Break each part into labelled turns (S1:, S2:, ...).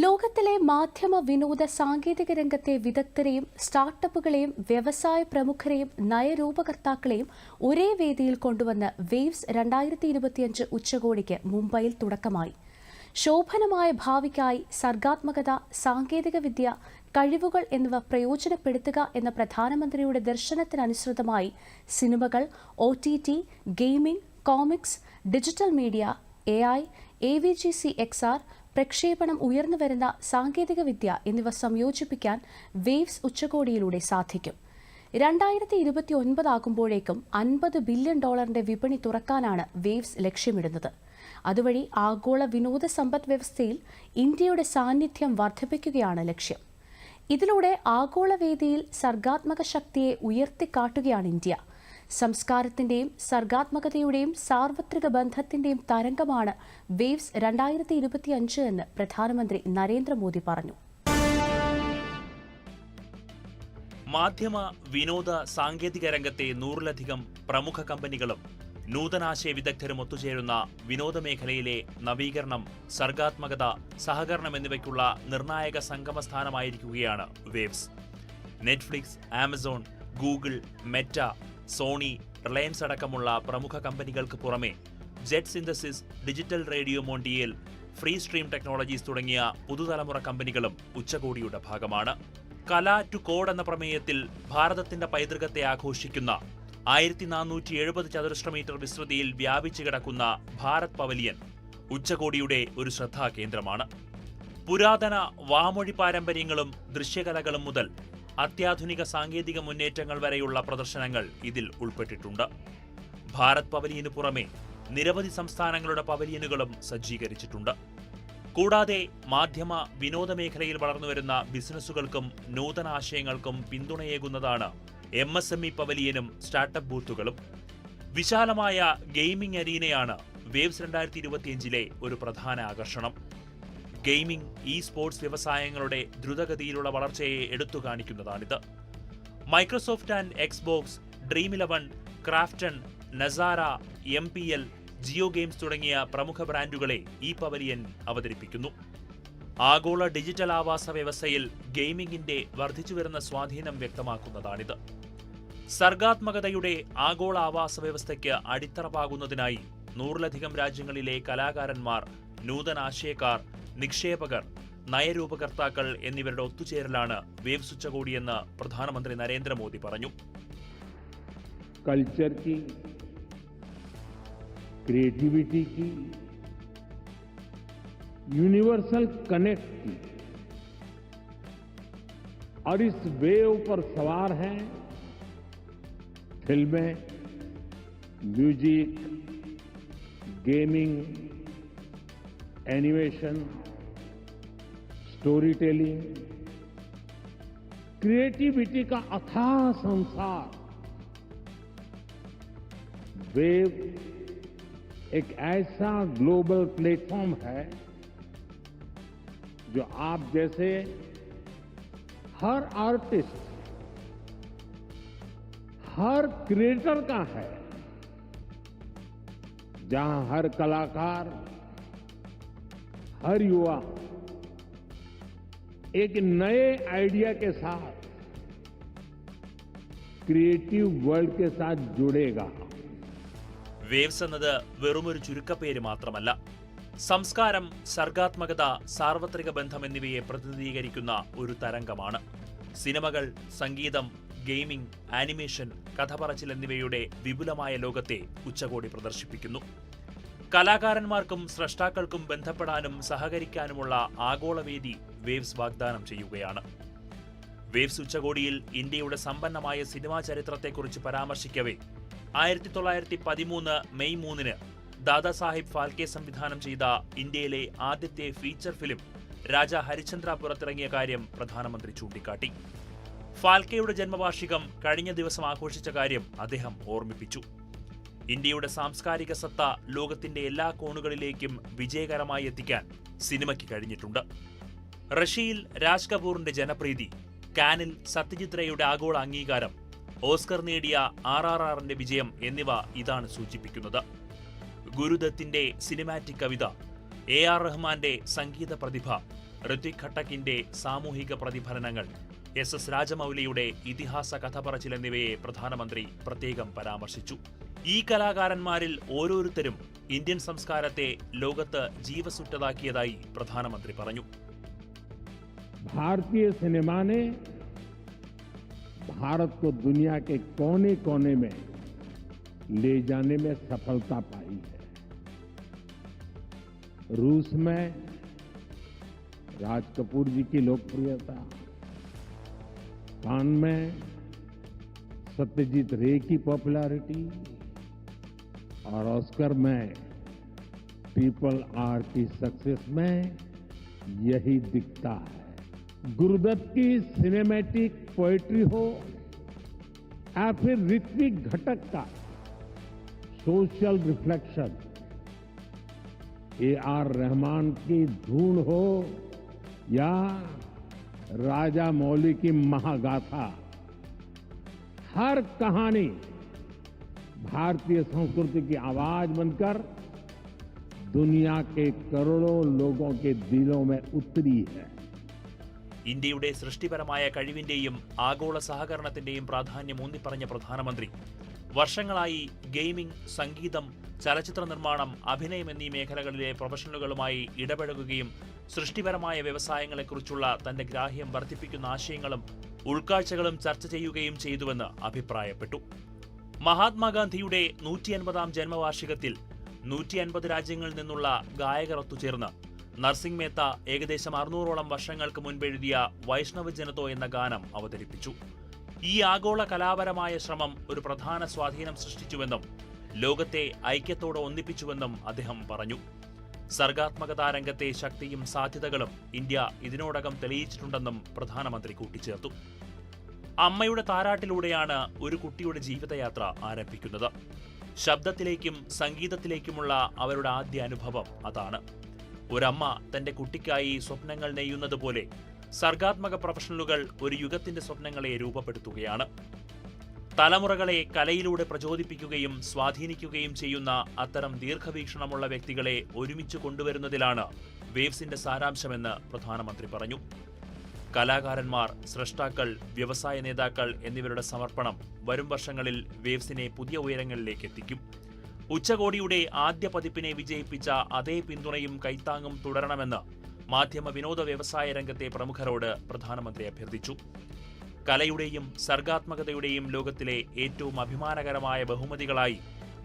S1: ലോകത്തിലെ മാധ്യമ വിനോദ സാങ്കേതിക രംഗത്തെ വിദഗ്ധരെയും സ്റ്റാർട്ടപ്പുകളെയും വ്യവസായ പ്രമുഖരെയും നയരൂപകർത്താക്കളെയും ഒരേ വേദിയിൽ കൊണ്ടുവന്ന് വേവ്സ് 2025 ഉച്ചകോടിക്ക് മുംബൈയിൽ തുടക്കമായി. ശോഭനമായ ഭാവിക്കായി സർഗാത്മകത, സാങ്കേതികവിദ്യ, കഴിവുകൾ എന്നിവ പ്രയോജനപ്പെടുത്തുക എന്ന പ്രധാനമന്ത്രിയുടെ ദർശനത്തിനനുസൃതമായി സിനിമകൾ, OTT, gaming, comics, digital media, AI, AVGC XR, പ്രക്ഷേപണം, ഉയർന്നുവരുന്ന സാങ്കേതികവിദ്യ എന്നിവ സംയോജിപ്പിക്കാൻ വേവ്സ് ഉച്ചകോടിയിലൂടെ സാധിക്കും. 2029 ആകുമ്പോഴേക്കും $50 ബില്യൺ വിപണി തുറക്കാനാണ് വേവ്സ് ലക്ഷ്യമിടുന്നത്. അതുവഴി ആഗോള വിനോദ സമ്പദ് വ്യവസ്ഥയിൽ ഇന്ത്യയുടെ സാന്നിധ്യം വർദ്ധിപ്പിക്കുകയാണ് ലക്ഷ്യം. ഇതിലൂടെ ആഗോളവേദിയിൽ സർഗാത്മക ശക്തിയെ ഉയർത്തിക്കാട്ടുകയാണ് ഇന്ത്യ. സംസ്കാരത്തിന്റെയും സർഗാത്മകതയുടെയും സാർവത്രിക ബന്ധത്തിന്റെയും തരംഗമാണ് വേവ്സ് 2025 എന്ന് പ്രധാനമന്ത്രി നരേന്ദ്രമോദി പറഞ്ഞു.
S2: മാധ്യമ വിനോദ സാങ്കേതിക രംഗത്തെ 100-ലധികം പ്രമുഖ കമ്പനികളും നൂതനാശയ വിദഗ്ധരും ഒത്തുചേരുന്ന വിനോദ മേഖലയിലെ നവീകരണം, സർഗാത്മകത, സഹകരണം എന്നിവയ്ക്കുള്ള നിർണായക സംഗമസ്ഥാനമായിരിക്കുകയാണ് Waves. Netflix, Amazon, Google, Meta, Sony, Reliance അടക്കമുള്ള പ്രമുഖ കമ്പനികൾക്ക് പുറമെ Jet Synthesys, Digital Radio Mondiale, Free Stream Technologies തുടങ്ങിയ പുതുതലമുറ കമ്പനികളും ഉച്ചകോടിയുടെ ഭാഗമാണ്. കല ടു കോഡ് എന്ന പ്രമേയത്തിൽ ഭാരതത്തിന്റെ പൈതൃകത്തെ ആഘോഷിക്കുന്ന 1470 ചതുരശ്ര മീറ്റർ വിസ്തൃതിയിൽ വ്യാപിച്ചു കിടക്കുന്ന ഭാരത് പവലിയൻ ഉച്ചകോടിയുടെ ഒരു ശ്രദ്ധാകേന്ദ്രമാണ്. പുരാതന വാമൊഴി പാരമ്പര്യങ്ങളും ദൃശ്യകലകളും മുതൽ അത്യാധുനിക സാങ്കേതിക മുന്നേറ്റങ്ങൾ വരെയുള്ള പ്രദർശനങ്ങൾ ഇതിൽ ഉൾപ്പെട്ടിട്ടുണ്ട്. ഭാരത് പവലിയനു പുറമെ നിരവധി സംസ്ഥാനങ്ങളുടെ പവലിയനുകളും സജ്ജീകരിച്ചിട്ടുണ്ട്. കൂടാതെ മാധ്യമ വിനോദ മേഖലയിൽ വളർന്നുവരുന്ന ബിസിനസ്സുകൾക്കും നൂതനാശയങ്ങൾക്കും പിന്തുണയേകുന്നതാണ് MSME പവലിയനും സ്റ്റാർട്ടപ്പ് ബൂത്തുകളും. വിശാലമായ ഗെയിമിംഗ് അരീനയാണ് വേവ്സ് 2025 ഒരു പ്രധാന ആകർഷണം. ഗെയിമിംഗ്, സ്പോർട്സ് വ്യവസായങ്ങളുടെ ദ്രുതഗതിയിലുള്ള വളർച്ചയെ എടുത്തുകാണിക്കുന്നതാണിത്. Microsoft and Xbox, Dream11, Krafton, Nazara, MPL, Jio Games തുടങ്ങിയ പ്രമുഖ ബ്രാൻഡുകളെ ഈ പവലിയൻ അവതരിപ്പിക്കുന്നു. ആഗോള ഡിജിറ്റൽ ആവാസ വ്യവസ്ഥയിൽ ഗെയിമിംഗിന്റെ വർദ്ധിച്ചുവരുന്ന സ്വാധീനം വ്യക്തമാക്കുന്നതാണിത്. സർഗാത്മകതയുടെ ആഗോള ആവാസ വ്യവസ്ഥയ്ക്ക് അടിത്തറ പാകുന്നതിനായി 100-ലധികം രാജ്യങ്ങളിലെ കലാകാരന്മാർ, നൂതനാശയക്കാർ, നിക്ഷേപകർ, നയരൂപകർത്താക്കൾ എന്നിവരുടെ ഒത്തുചേരലാണ് വേവ്സ് ഉച്ചകോടിയെന്ന് പ്രധാനമന്ത്രി നരേന്ദ്രമോദി പറഞ്ഞു.
S3: कल्चर की, क्रिएटिविटी की, यूनिवर्सल कनेक्ट की और इस वेव पर सवार हैं फिल्में, music, gaming, animation, story telling, creativity का अथाह संसार। वेव एक ऐसा ग्लोबल प्लेटफॉर्म है जो आप जैसे हर आर्टिस्ट, हर क्रिएटर का है, जहां हर कलाकार, हर युवा एक नए आइडिया के साथ क्रिएटिव वर्ल्ड के साथ जुड़ेगा.
S2: വേവ്സ് എന്നത് വെറുമൊരു ചുരുക്കപ്പേര് മാത്രമല്ല. സംസ്കാരം, സർഗാത്മകത, സാർവത്രിക ബന്ധം എന്നിവയെ പ്രതിനിധീകരിക്കുന്ന ഒരു തരംഗമാണ്. സിനിമകൾ, സംഗീതം, ഗെയിമിംഗ്, ആനിമേഷൻ, കഥപറച്ചിൽ എന്നിവയുടെ വിപുലമായ ലോകത്തെ ഉച്ചകോടി പ്രദർശിപ്പിക്കുന്നു. കലാകാരന്മാർക്കും സ്രഷ്ടാക്കൾക്കും ബന്ധപ്പെടാനും സഹകരിക്കാനുമുള്ള ആഗോളവേദി വേവ്സ് വാഗ്ദാനം ചെയ്യുകയാണ്. വേവ്സ് ഉച്ചകോടിയിൽ ഇന്ത്യയുടെ സമ്പന്നമായ സിനിമാ ചരിത്രത്തെക്കുറിച്ച് പരാമർശിക്കവേ 1913 മെയ് 3 ദാദാസാഹിബ് ഫാൽക്കെ സംവിധാനം ചെയ്ത ഇന്ത്യയിലെ ആദ്യത്തെ ഫീച്ചർ ഫിലിം രാജാ ഹരിചന്ദ്ര പുറത്തിറങ്ങിയ കാര്യം പ്രധാനമന്ത്രി ചൂണ്ടിക്കാട്ടി. ഫാൽക്കെയുടെ ജന്മവാർഷികം കഴിഞ്ഞ ദിവസം ആഘോഷിച്ച കാര്യം അദ്ദേഹം ഓർമ്മിപ്പിച്ചു. ഇന്ത്യയുടെ സാംസ്കാരിക സത്ത ലോകത്തിന്റെ എല്ലാ കോണുകളിലേക്കും വിജയകരമായി എത്തിക്കാൻ സിനിമയ്ക്ക് കഴിഞ്ഞിട്ടുണ്ട്. റഷ്യയിൽ രാജ് കപൂറിന്റെ ജനപ്രീതി, കാനിൽ സത്യജിത് റേയുടെ ആഗോള അംഗീകാരം, ഓസ്കർ നേടിയ RRRന്റെ വിജയം എന്നിവ ഇതാണ് സൂചിപ്പിക്കുന്നത്. ഗുരുദത്തിന്റെ സിനിമാറ്റിക് കവിത, AR റഹ്മാന്റെ സംഗീത പ്രതിഭ, ഋത്വിക് ഘട്ടക്കിന്റെ സാമൂഹിക പ്രതിഫലനങ്ങൾ, SS രാജമൗലിയുടെ ഇതിഹാസ കഥ പറച്ചിൽ എന്നിവയെ പ്രധാനമന്ത്രി പ്രത്യേകം പരാമർശിച്ചു. ഈ കലാകാരന്മാരിൽ ഓരോരുത്തരും ഇന്ത്യൻ സംസ്കാരത്തെ ലോകത്ത് ജീവസുറ്റതാക്കിയതായി പ്രധാനമന്ത്രി പറഞ്ഞു.
S3: भारतीय सिनेमा ने भारत को दुनिया के कोने कोने में ले जाने में सफलता पाई है. रूस में राज कपूर जी की लोकप्रियता, कान में सत्यजीत रे की पॉपुलैरिटी और ऑस्कर में RRR की सक्सेस में यही दिखता है. गुरुदत्त की सिनेमैटिक पोएट्री हो या फिर ऋत्विक घटक का सोशल रिफ्लेक्शन, AR रहमान की धून हो या राजा मौली की महागाथा, हर कहानी भारतीय संस्कृति की आवाज बनकर दुनिया के करोड़ों लोगों के दिलों में उतरी है.
S2: ഇന്ത്യയുടെ സൃഷ്ടിപരമായ കഴിവിന്റെയും ആഗോള സഹകരണത്തിന്റെയും പ്രാധാന്യം ഊന്നിപ്പറഞ്ഞ പ്രധാനമന്ത്രി വർഷങ്ങളായി ഗെയിമിംഗ്, സംഗീതം, ചലച്ചിത്ര നിർമ്മാണം, അഭിനയം എന്നീ മേഖലകളിലെ പ്രൊഫഷണലുകളുമായി ഇടപഴകുകയും സൃഷ്ടിപരമായ വ്യവസായങ്ങളെക്കുറിച്ചുള്ള തന്റെ ഗ്രാഹ്യം വർദ്ധിപ്പിക്കുന്ന ആശയങ്ങളും ഉൾക്കാഴ്ചകളും ചർച്ച ചെയ്യുകയും ചെയ്തുവെന്ന് അഭിപ്രായപ്പെട്ടു. മഹാത്മാഗാന്ധിയുടെ 150-ാം ജന്മവാർഷികത്തിൽ 150 രാജ്യങ്ങളിൽ നിന്നുള്ള ഗായകർ ഒത്തുചേർന്ന് നർസിംഗ് മേത്ത ഏകദേശം 600ഓളം വർഷങ്ങൾക്ക് മുൻപെഴുതിയ വൈഷ്ണവ ജനതോ എന്ന ഗാനം അവതരിപ്പിച്ചു. ഈ ആഗോള കലാപരമായ ശ്രമം ഒരു പ്രധാന സ്വാധീനം സൃഷ്ടിച്ചുവെന്നും ലോകത്തെ ഐക്യത്തോടെ ഒന്നിപ്പിച്ചുവെന്നും അദ്ദേഹം പറഞ്ഞു. സർഗാത്മകതാ രംഗത്തെ ശക്തിയും സാധ്യതകളും ഇന്ത്യ ഇതിനോടകം തെളിയിച്ചിട്ടുണ്ടെന്നും പ്രധാനമന്ത്രി കൂട്ടിച്ചേർത്തു. അമ്മയുടെ താരാട്ടിലൂടെയാണ് ഒരു കുട്ടിയുടെ ജീവിതയാത്ര ആരംഭിക്കുന്നത്. ശബ്ദത്തിലേക്കും സംഗീതത്തിലേക്കുമുള്ള അവരുടെ ആദ്യ അനുഭവം അതാണ്. ഒരമ്മ തന്റെ കുട്ടിക്കായി സ്വപ്നങ്ങൾ നെയ്യുന്നത് പോലെ സർഗാത്മക പ്രൊഫഷണലുകൾ ഒരു യുഗത്തിന്റെ സ്വപ്നങ്ങളെ രൂപപ്പെടുത്തുകയാണ്. തലമുറകളെ കലയിലൂടെ പ്രചോദിപ്പിക്കുകയും സ്വാധീനിക്കുകയും ചെയ്യുന്ന അത്തരം ദീർഘവീക്ഷണമുള്ള വ്യക്തികളെ ഒരുമിച്ച് കൊണ്ടുവരുന്നതിലാണ് വേവ്സിന്റെ സാരാംശമെന്ന് പ്രധാനമന്ത്രി പറഞ്ഞു. കലാകാരന്മാർ, സ്രഷ്ടാക്കൾ, വ്യവസായ നേതാക്കൾ എന്നിവരുടെ സമർപ്പണം വരും വർഷങ്ങളിൽ വേവ്സിനെ പുതിയ ഉയരങ്ങളിലേക്ക് എത്തിക്കും. ഉച്ചകോടിയുടെ ആദ്യ പതിപ്പിനെ വിജയിപ്പിച്ച അതേ പിന്തുണയും കൈത്താങ്ങും തുടരണമെന്ന് മാധ്യമ വിനോദ വ്യവസായ രംഗത്തെ പ്രമുഖരോട് പ്രധാനമന്ത്രി അഭ്യർത്ഥിച്ചു. കലയുടെയും സർഗാത്മകതയുടെയും ലോകത്തിലെ ഏറ്റവും അഭിമാനകരമായ ബഹുമതികളായി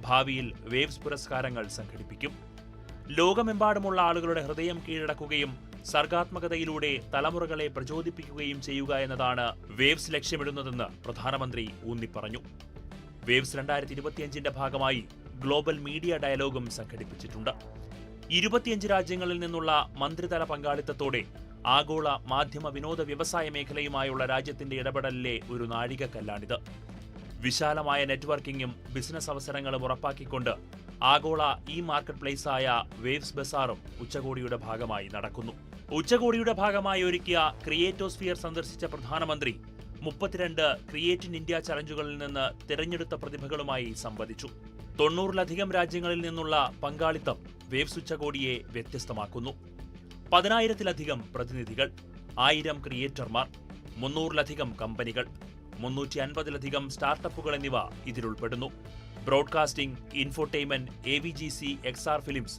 S2: ഭാവിയിൽ വേവ്സ് പുരസ്കാരങ്ങൾ സംഘടിപ്പിക്കും. ലോകമെമ്പാടുമുള്ള ആളുകളുടെ ഹൃദയം കീഴടക്കുകയും സർഗാത്മകതയിലൂടെ തലമുറകളെ പ്രചോദിപ്പിക്കുകയും ചെയ്യുക എന്നതാണ് വേവ്സ് ലക്ഷ്യമിടുന്നതെന്ന് പ്രധാനമന്ത്രി ഊന്നിപ്പറഞ്ഞു. വേവ്സ് 2025ന്റെ ഭാഗമായി ഗ്ലോബൽ മീഡിയ ഡയലോഗും സംഘടിപ്പിച്ചിട്ടുണ്ട്. 25 രാജ്യങ്ങളിൽ നിന്നുള്ള മന്ത്രിതല പങ്കാളിത്തത്തോടെ ആഗോള മാധ്യമ വിനോദ വ്യവസായ മേഖലയുമായുള്ള രാജ്യത്തിന്റെ ഇടപെടലിലെ ഒരു നാഴികക്കല്ലാണിത്. വിശാലമായ നെറ്റ്വർക്കിംഗും ബിസിനസ് അവസരങ്ങളും ഉറപ്പാക്കിക്കൊണ്ട് ആഗോള മാർക്കറ്റ് പ്ലേസായ വേവ്സ് ബസാറും ഉച്ചകോടിയുടെ ഭാഗമായി നടക്കുന്നു. ഉച്ചകോടിയുടെ ഭാഗമായി ഒരുക്കിയ ക്രിയേറ്റോസ്ഫിയർ സന്ദർശിച്ച പ്രധാനമന്ത്രി 32 ക്രിയേറ്റ് ഇൻ ഇന്ത്യ ചലഞ്ചുകളിൽ നിന്ന് തിരഞ്ഞെടുത്ത പ്രതിഭകളുമായി സംവദിച്ചു. 90-ലധികം രാജ്യങ്ങളിൽ നിന്നുള്ള പങ്കാളിത്തം വേവ്സ് ഉച്ചകോടിയെ വ്യത്യസ്തമാക്കുന്നു. 10,000-ലധികം പ്രതിനിധികൾ, 1000 ക്രിയേറ്റർമാർ, 300-ലധികം കമ്പനികൾ, 350-ലധികം സ്റ്റാർട്ടപ്പുകൾ എന്നിവ ഇതിലുൾപ്പെടുന്നു. Broadcasting, infotainment, AVGC, XR films,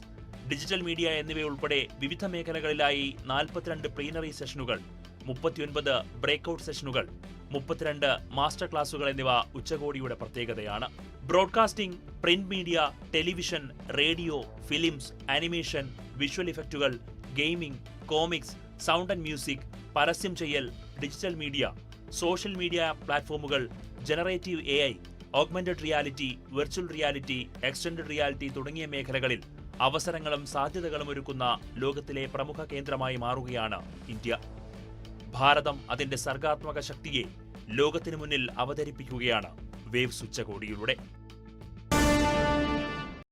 S2: digital media എന്നിവയുൾപ്പെടെ വിവിധ മേഖലകളിലായി 42 പ്ലീനറി സെഷനുകൾ, 39 ബ്രേക്ക്ഔട്ട് സെഷനുകൾ, 32 മാസ്റ്റർ ക്ലാസുകൾ എന്നിവ ഉച്ചകോടിയുടെ പ്രത്യേകതയാണ്. Broadcasting, print media, television, radio, films, animation, visual ഇഫക്റ്റുകൾ, gaming, comics, sound and music, പരസ്യം ചെയ്യൽ, ഡിജിറ്റൽ മീഡിയ, സോഷ്യൽ മീഡിയ പ്ലാറ്റ്ഫോമുകൾ, generative AI, augmented reality, virtual reality, extended reality തുടങ്ങിയ മേഖലകളിൽ അവസരങ്ങളും സാധ്യതകളും ഒരുക്കുന്ന ലോകത്തിലെ പ്രമുഖ കേന്ദ്രമായി മാറുകയാണ് ഇന്ത്യ. ഭാരതം അതിന്റെ സർഗാത്മക ശക്തിയെ ലോകത്തിനു മുന്നിൽ അവതരിപ്പിക്കുകയാണ് വേവ്സ് ഉച്ചകോടിയിലൂടെ.